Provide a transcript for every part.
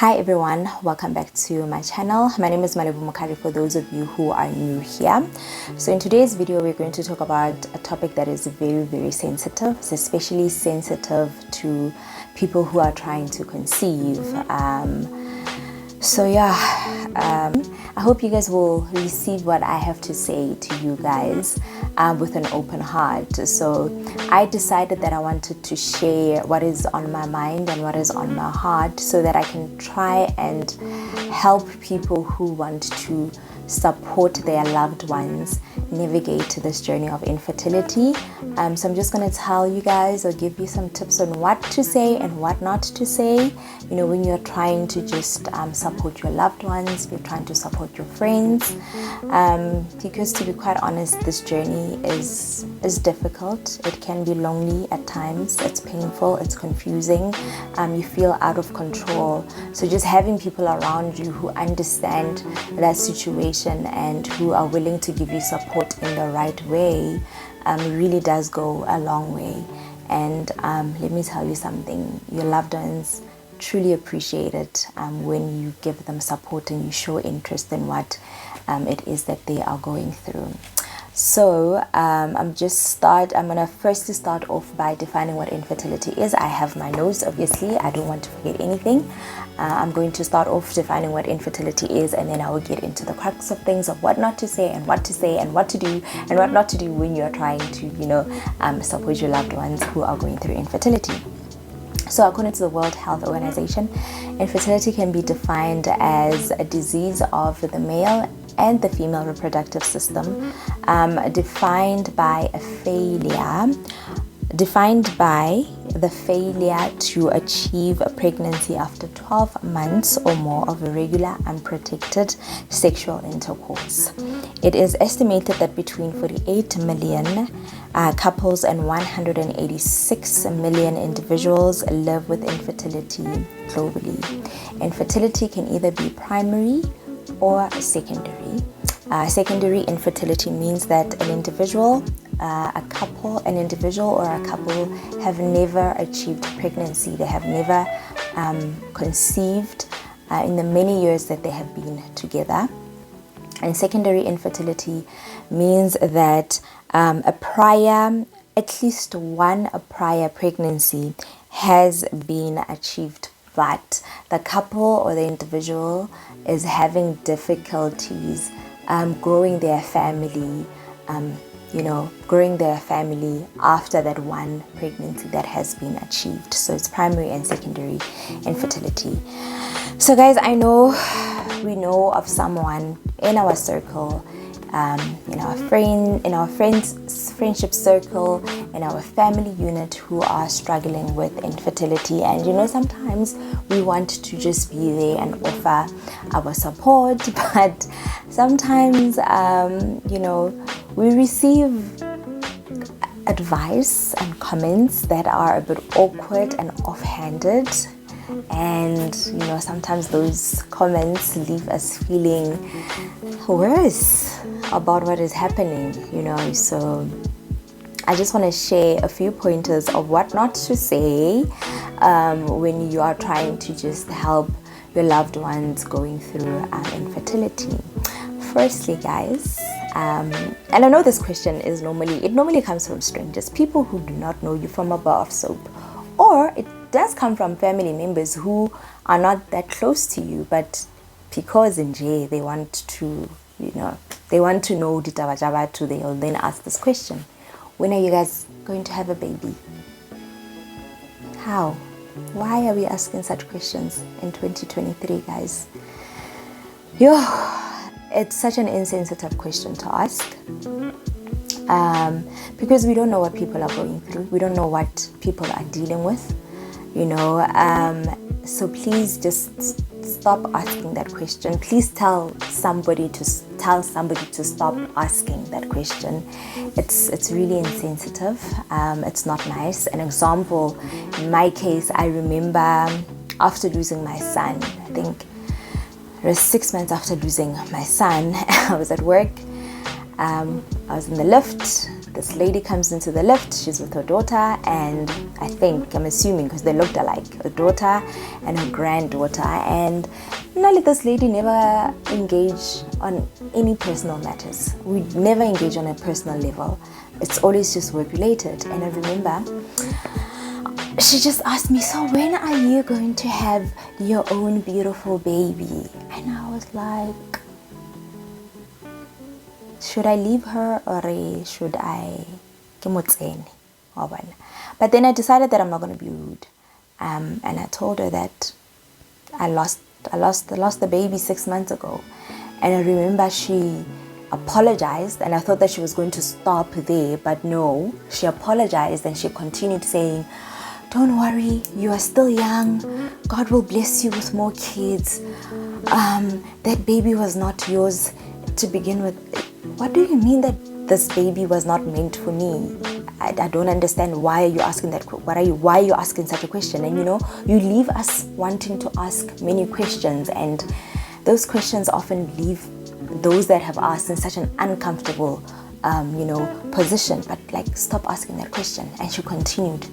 Hi everyone, welcome back to my channel. My name is Lebs for those of you who are new here. So in today's video we're going to talk about a topic that is very sensitive. It's especially sensitive to people who are trying to conceive. I hope you guys will receive what I have to say to you guys with an open heart. So I decided that I wanted to share what is on my mind and what is on my heart so that I can try and help people who want to support their loved ones navigate this journey of infertility. So I'm just going to tell you guys or give you some tips on what to say and what not to say, you know, when you're trying to just support your loved ones, you're trying to support your friends, because to be quite honest, this journey is difficult. It can be lonely at times, it's painful, it's confusing, you feel out of control. So just having people around you who understand that situation and who are willing to give you support in the right way really does go a long way. And let me tell you something, your loved ones truly appreciate it when you give them support and you show interest in what it is that they are going through. So I'm gonna firstly start off by defining what infertility is. I have my notes, obviously, I don't want to forget anything. I'm going to start off defining what infertility is, and then I will get into the crux of things of what not to say and what to say and what to do and what not to do when you're trying to, you know, support your loved ones who are going through infertility. So according to the World Health Organization, infertility can be defined as a disease of the male and the female reproductive system, defined by the failure to achieve a pregnancy after 12 months or more of irregular, unprotected sexual intercourse. It is estimated that between 48 million couples and 186 million individuals live with infertility globally. Infertility can either be primary or secondary. Secondary infertility means that an individual or a couple have never achieved pregnancy. They have never conceived in the many years that they have been together. And secondary infertility means that at least one prior pregnancy has been achieved, but the couple or the individual is having difficulties growing their family, growing their family after that one pregnancy that has been achieved. So it's primary and secondary infertility. So guys, we know of someone in our circle, in our friendship circle, in our family unit who are struggling with infertility. And sometimes we want to just be there and offer our support, but sometimes we receive advice and comments that are a bit awkward and offhanded, and sometimes those comments leave us feeling worse about what is happening. So I just want to share a few pointers of what not to say when you are trying to just help your loved ones going through infertility. Firstly, guys, and I know this question normally comes from strangers, people who do not know you from a bar of soap, or it does come from family members who are not that close to you, but because in J they want to know Ditawa Jabatu, they'll then ask this question: when are you guys going to have a baby? How? Why are we asking such questions in 2023, guys? It's such an insensitive question to ask, because we don't know what people are going through. We don't know what people are dealing with, so please just stop asking that question. Please tell somebody to stop asking that question. It's really insensitive. It's not nice. An example, in my case, I remember after losing my son, I think it was 6 months after losing my son, I was at work. I was in the lift. this lady comes into the lift. She's with her daughter, and I'm assuming because they looked alike, her daughter and her granddaughter. And this lady never engage on any personal matters. We never engage on a personal level. It's always just work related. And I remember she just asked me, so when are you going to have your own beautiful baby? And I was like, should I leave her or should I? But then I decided that I'm not going to be rude. And I told her that I lost the baby 6 months ago. And I remember she apologized, and I thought that she was going to stop there, but no, she apologized and she continued saying, don't worry, you are still young. God will bless you with more kids. That baby was not yours to begin with. What do you mean that this baby was not meant for me? I don't understand. Why are you asking that? Why are you asking such a question? And you leave us wanting to ask many questions, and those questions often leave those that have asked in such an uncomfortable position. But stop asking that question. And she continued,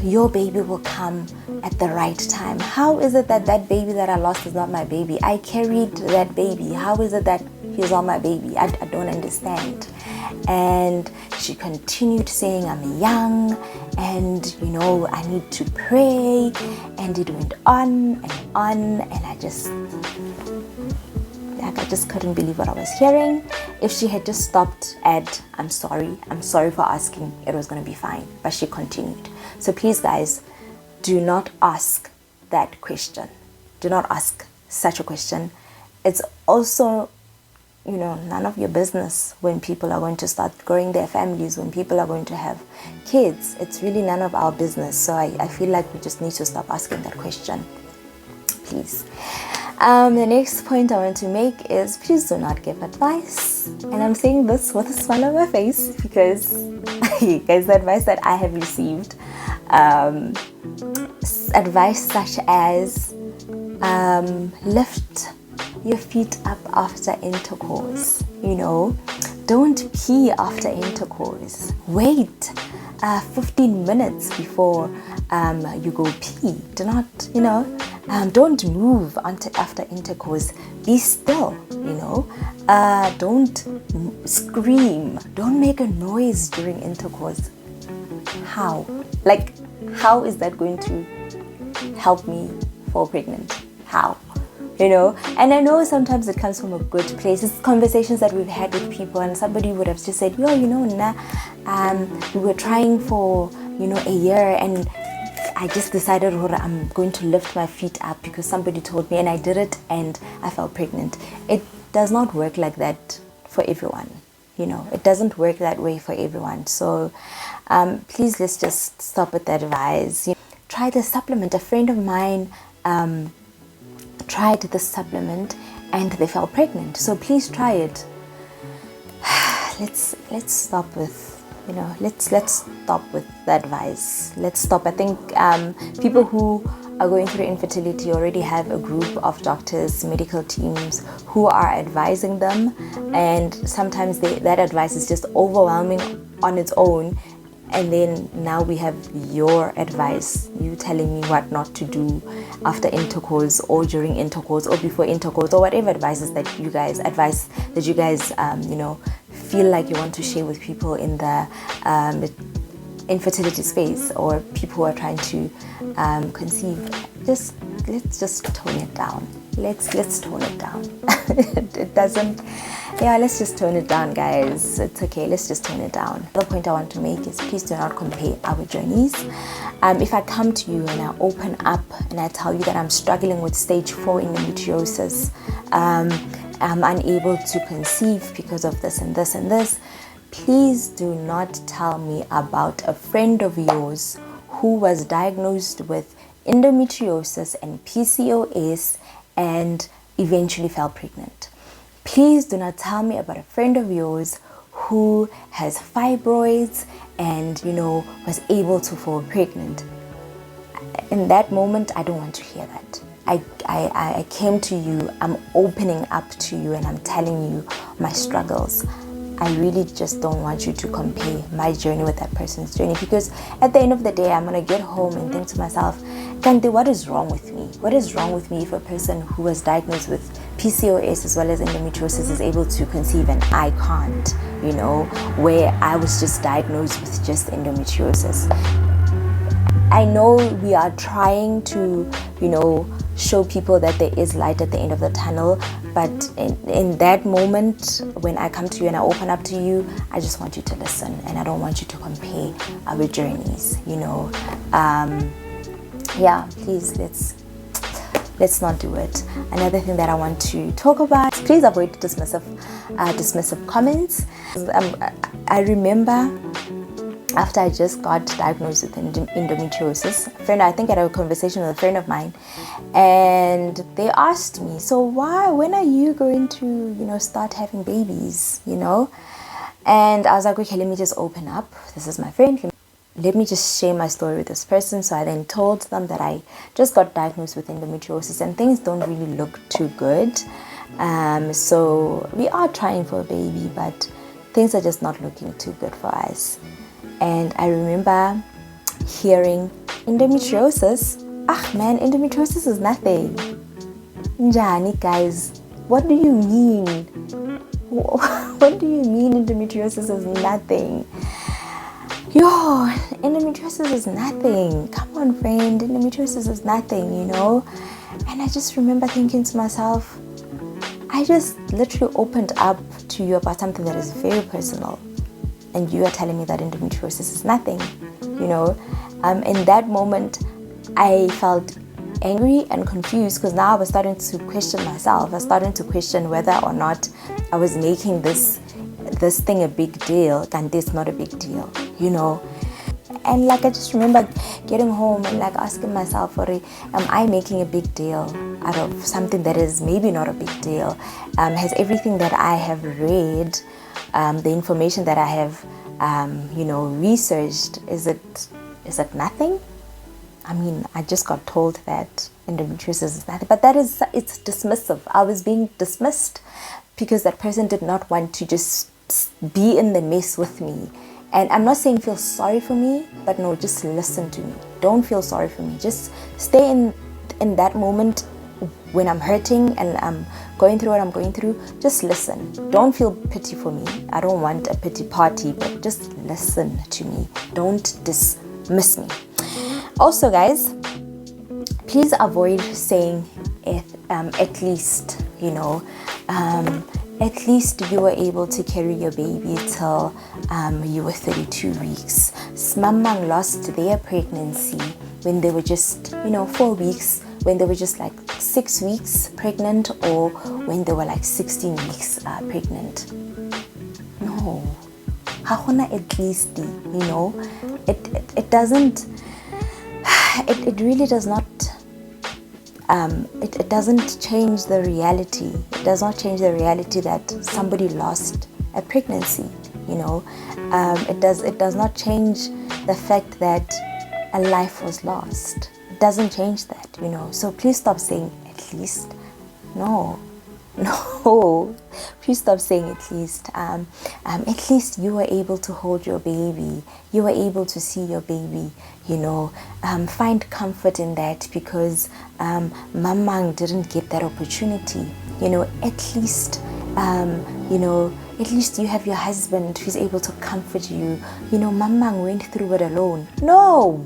your baby will come at the right time. How is it that baby that I lost is not my baby? I carried that baby. How is it that he's not my baby? I don't understand. And she continued saying, I'm young, and I need to pray. And it went on and on, and I just couldn't believe what I was hearing. If she had just stopped at, I'm sorry for asking, it was going to be fine. But she continued. So please, guys, do not ask that question. Do not ask such a question. It's also, none of your business when people are going to start growing their families, when people are going to have kids. It's really none of our business. So I feel like we just need to stop asking that question, please. The next point I want to make is, please do not give advice. And I'm saying this with a smile on my face because guys, the advice that I have received, advice such as lift your feet up after intercourse. Don't pee after intercourse. Wait 15 minutes before you go pee. Do not, don't move after intercourse. Be still, don't scream. Don't make a noise during intercourse. How? How is that going to help me fall pregnant? How? And I know sometimes it comes from a good place. It's conversations that we've had with people, and somebody would have just said, we were trying for, a year, and I just decided I'm going to lift my feet up because somebody told me, and I did it, and I fell pregnant. It does not work like that for everyone. It doesn't work that way for everyone. So please, let's just stop with that advice. Try the supplement. A friend of mine tried this supplement and they fell pregnant. So please try it. Let's stop with let's stop with the advice. Let's stop. I think people who are going through infertility already have a group of doctors, medical teams who are advising them, and sometimes that advice is just overwhelming on its own. And then now we have your advice, you telling me what not to do after intercourse or during intercourse or before intercourse, or whatever advice that you guys feel like you want to share with people in the infertility space, or people who are trying to conceive. Let's just tone it down. Let's tone it down. It doesn't. Yeah, let's just tone it down, guys. It's okay. Let's just tone it down. The point I want to make is, please do not compare our journeys. If I come to you and I open up and I tell you that I'm struggling with stage 4 endometriosis, I'm unable to conceive because of this and this and this, please do not tell me about a friend of yours who was diagnosed with endometriosis and PCOS and eventually fell pregnant. Please do not tell me about a friend of yours who has fibroids and was able to fall pregnant. In that moment, I don't want to hear that. I came to you, I'm opening up to you, and I'm telling you my struggles. I really just don't want you to compare my journey with that person's journey, because at the end of the day, I'm going to get home and think to myself, Kante, what is wrong with me? What is wrong with me if a person who was diagnosed with PCOS as well as endometriosis is able to conceive and I can't, where I was just diagnosed with just endometriosis? I know we are trying to, show people that there is light at the end of the tunnel, but in that moment, when I come to you and I open up to you, I just want you to listen, and I don't want you to compare our journeys, please, let's not do it. Another thing that I want to talk about, please avoid dismissive comments. I remember after I just got diagnosed with endometriosis, I think I had a conversation with a friend of mine, and they asked me, so when are you going to, start having babies, And I was like, okay, let me just open up. This is my friend. Let me just share my story with this person. So I then told them that I just got diagnosed with endometriosis and things don't really look too good. So we are trying for a baby, but things are just not looking too good for us. And I remember hearing endometriosis. Endometriosis is nothing. Njani, guys, what do you mean? What do you mean endometriosis is nothing? Endometriosis is nothing. Come on, friend, endometriosis is nothing, And I just remember thinking to myself, I just literally opened up to you about something that is very personal, and you are telling me that endometriosis is nothing, In that moment, I felt angry and confused, because now I was starting to question myself. I was starting to question whether or not I was making this thing a big deal, and it's not a big deal, And I just remember getting home and asking myself, am I making a big deal out of something that is maybe not a big deal? Has everything that I have read, the information that I have, researched, is it nothing? I mean, I just got told that endometriosis is nothing, but it's dismissive. I was being dismissed because that person did not want to just be in the mess with me. And I'm not saying feel sorry for me, but no, just listen to me. Don't feel sorry for me. Just stay in that moment when I'm hurting and I'm going through what I'm going through. Just listen. Don't feel pity for me. I don't want a pity party, but just listen to me. Don't dismiss me. Also, guys, please avoid saying at least, at least you were able to carry your baby till you were 32 weeks. Mamang lost their pregnancy when they were just, 4 weeks, when they were just 6 weeks pregnant, or when they were 16 weeks pregnant. No. Hahona at least, it doesn't, it really does not, it doesn't change the reality. It does not change the reality that somebody lost a pregnancy, It does not change the fact that a life was lost. It doesn't change that, So please stop saying at least. No. Please stop saying at least. At least you were able to hold your baby. You were able to see your baby, Find comfort in that, because Mamang didn't get that opportunity. At least, at least you have your husband who's able to comfort you. Mamang went through it alone. No,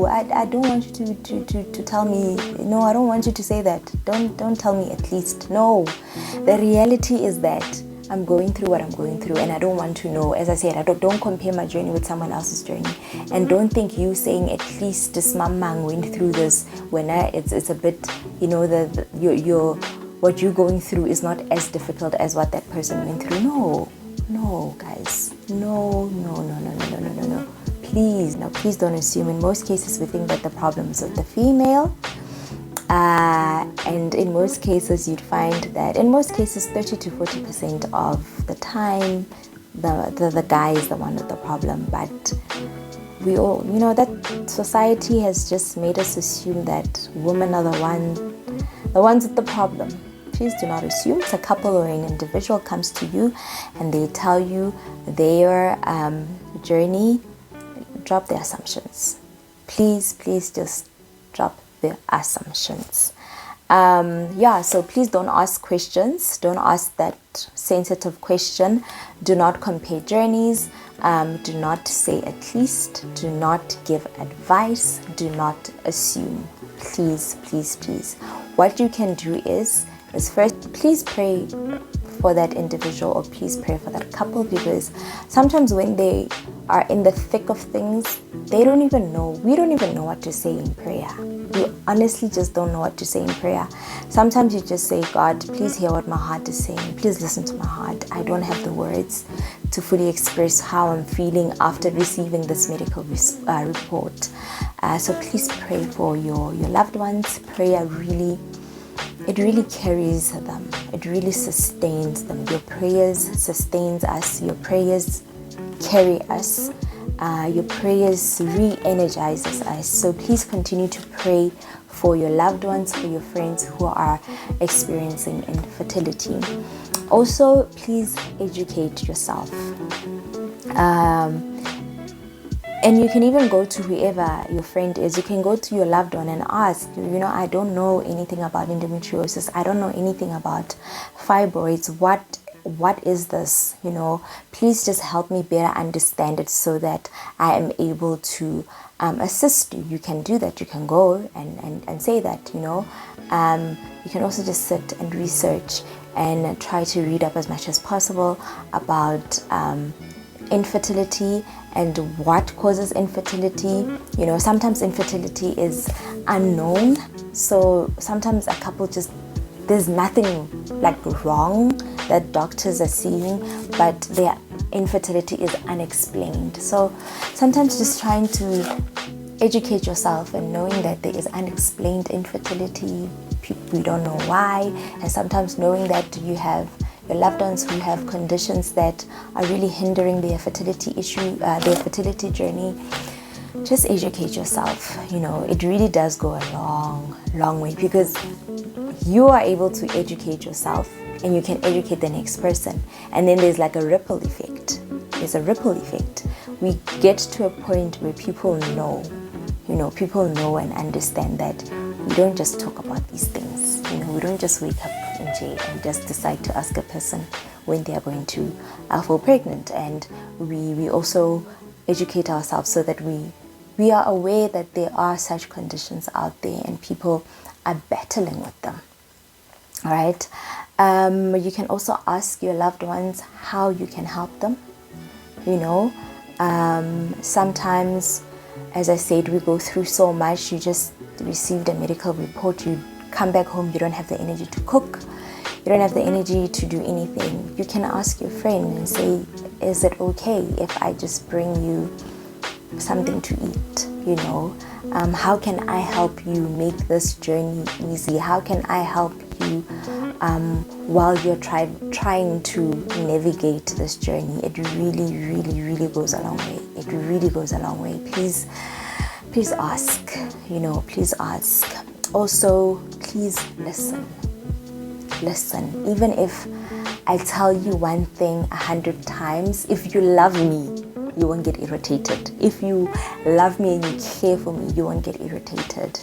I don't want you to tell me. No, I don't want you to say that. Don't tell me at least. No, the reality is that I'm going through what I'm going through, and I don't want to know. As I said, don't compare my journey with someone else's journey, and don't think you saying at least this mamang went through this when it's a bit, what you're going through is not as difficult as what that person went through. No, guys, no. Please don't assume. In most cases, we think that the problems of the female, and in most cases, you'd find that in most cases, 30 to 40% of the time, the guy is the one with the problem. But we all, that society has just made us assume that women are the ones with the problem. please do not assume. It's a couple or an individual comes to you and they tell you their journey, drop the assumptions. Please just drop the assumptions. So please don't ask questions. Don't ask that sensitive question. Do not compare journeys. Do not say at least. Do not give advice. Do not assume. Please. What you can do is first, please pray for that individual, or please pray for that couple, because sometimes when they are in the thick of things, they don't even know. We don't even know what to say in prayer. We honestly just don't know what to say in prayer. Sometimes you just say, God, please hear what my heart is saying. Please listen to my heart. I don't have the words to fully express how I'm feeling after receiving this medical report. So please pray for your loved ones. Prayer it really carries them. It really sustains them. Your prayers sustains us. Your prayers carry us. Your prayers re-energizes us. So please continue to pray for your loved ones, for your friends who are experiencing infertility. Also, please educate yourself. And you can even go to whoever your friend is. You can go to your loved one and ask, I don't know anything about endometriosis. I don't know anything about fibroids. What is this? Please just help me better understand it so that I am able to assist you. You can do that. You can go and say that, You can also just sit and research and try to read up as much as possible about infertility and what causes infertility. Sometimes infertility is unknown. So sometimes a couple there's nothing like wrong that doctors are seeing, but their infertility is unexplained. So sometimes just trying to educate yourself and knowing that there is unexplained infertility, we don't know why, and sometimes knowing that you have your loved ones who have conditions that are really hindering their fertility their fertility journey. Just educate yourself. It really does go a long way, because you are able to educate yourself and you can educate the next person, and then there's like a ripple effect. We get to a point where people know and understand that we don't just talk about these things. We don't just wake up in jail and just decide to ask a person when they are going to fall pregnant. And we also educate ourselves so that we are aware that there are such conditions out there and people are battling with them. All right. You can also ask your loved ones how you can help them. Sometimes, as I said, we go through so much. You just received a medical report. You come back home, you don't have the energy to cook. You don't have the energy to do anything. You can ask your friend and say, is it okay if I just bring you something to eat? How can I help you make this journey easy? How can I help you while you're trying to navigate this journey? It really goes a long way. It really goes a long way. Please ask. Please ask. Also, please listen. Even if I tell you one thing 100 times, if you love me, you won't get irritated. If you love me and you care for me, you won't get irritated.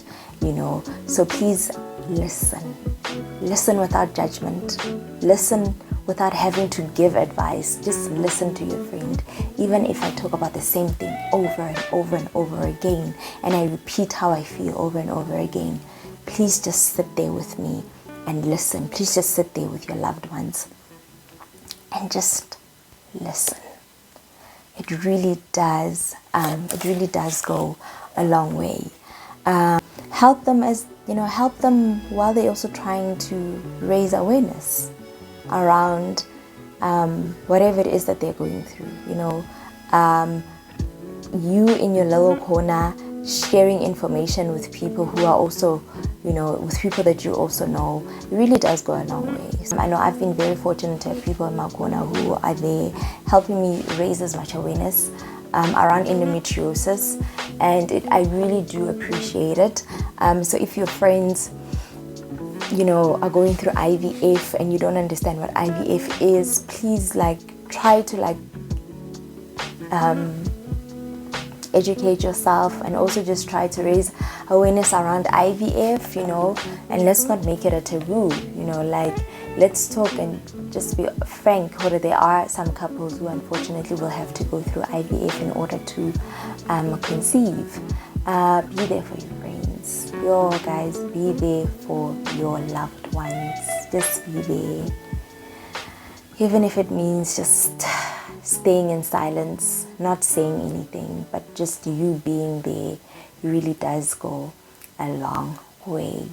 So please listen. Listen without judgment. Listen without having to give advice. Just listen to your friend. Even if I talk about the same thing over and over and over again, and I repeat how I feel over and over again, please just sit there with me and listen. Please just sit there with your loved ones and just listen. It really does go a long way. Help them while they're also trying to raise awareness around whatever it is that they're going through. You in your little corner sharing information with people who are also, with people that you also know, it really does go a long way. I know I've been very fortunate to have people in my corner who are there helping me raise as much awareness around endometriosis, and I really do appreciate it. So if your friends are going through IVF and you don't understand what IVF is, please like try to like educate yourself, and also just try to raise awareness around IVF, and let's not make it a taboo, like let's talk and just be frank. There are some couples who unfortunately will have to go through IVF in order to conceive. Be there for your friends, guys, be there for your loved ones, just be there, even if it means just staying in silence, not saying anything, but just you being there really does go a long way.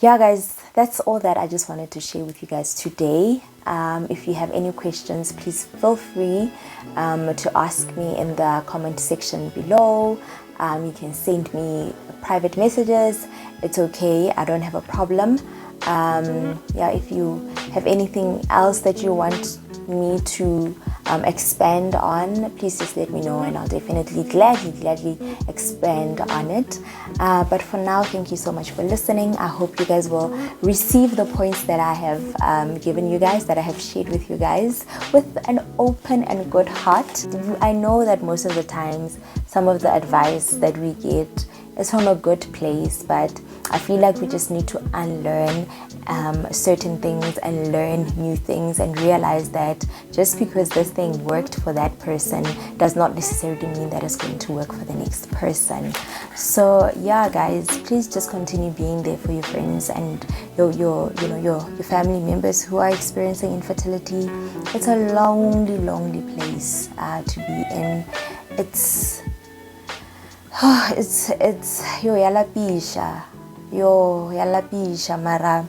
Guys, that's all that I just wanted to share with you guys today. If you have any questions, please feel free to ask me in the comment section below. You can send me private messages. It's okay, I don't have a problem. If you have anything else that you want me to expand on, please just let me know, and I'll definitely gladly expand on it. But for now, thank you so much for listening. I hope you guys will receive the points that I have given you guys, that I have shared with you guys, with an open and good heart. I know that most of the times some of the advice that we get is from a good place, but I feel like we just need to unlearn certain things and learn new things, and realize that just because this thing worked for that person does not necessarily mean that it's going to work for the next person. So guys, please just continue being there for your friends and your family members who are experiencing infertility. It's a lonely place to be in. It's yalapisha mara,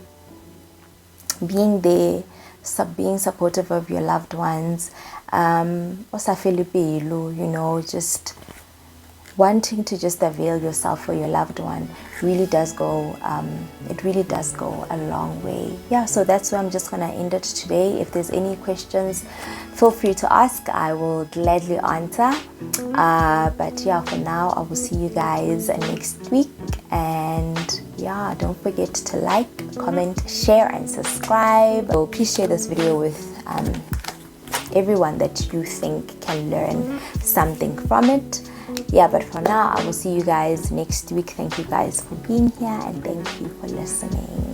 being there, being supportive of your loved ones, just wanting to just avail yourself for your loved one really does go a long way. So that's where I'm just gonna end it today. If there's any questions, feel free to ask. I will gladly answer. But for now, I will see you guys next week, and don't forget to like, comment, share and subscribe. So please share this video with everyone that you think can learn something from it. But for now, I will see you guys next week. Thank you guys for being here, and thank you for listening.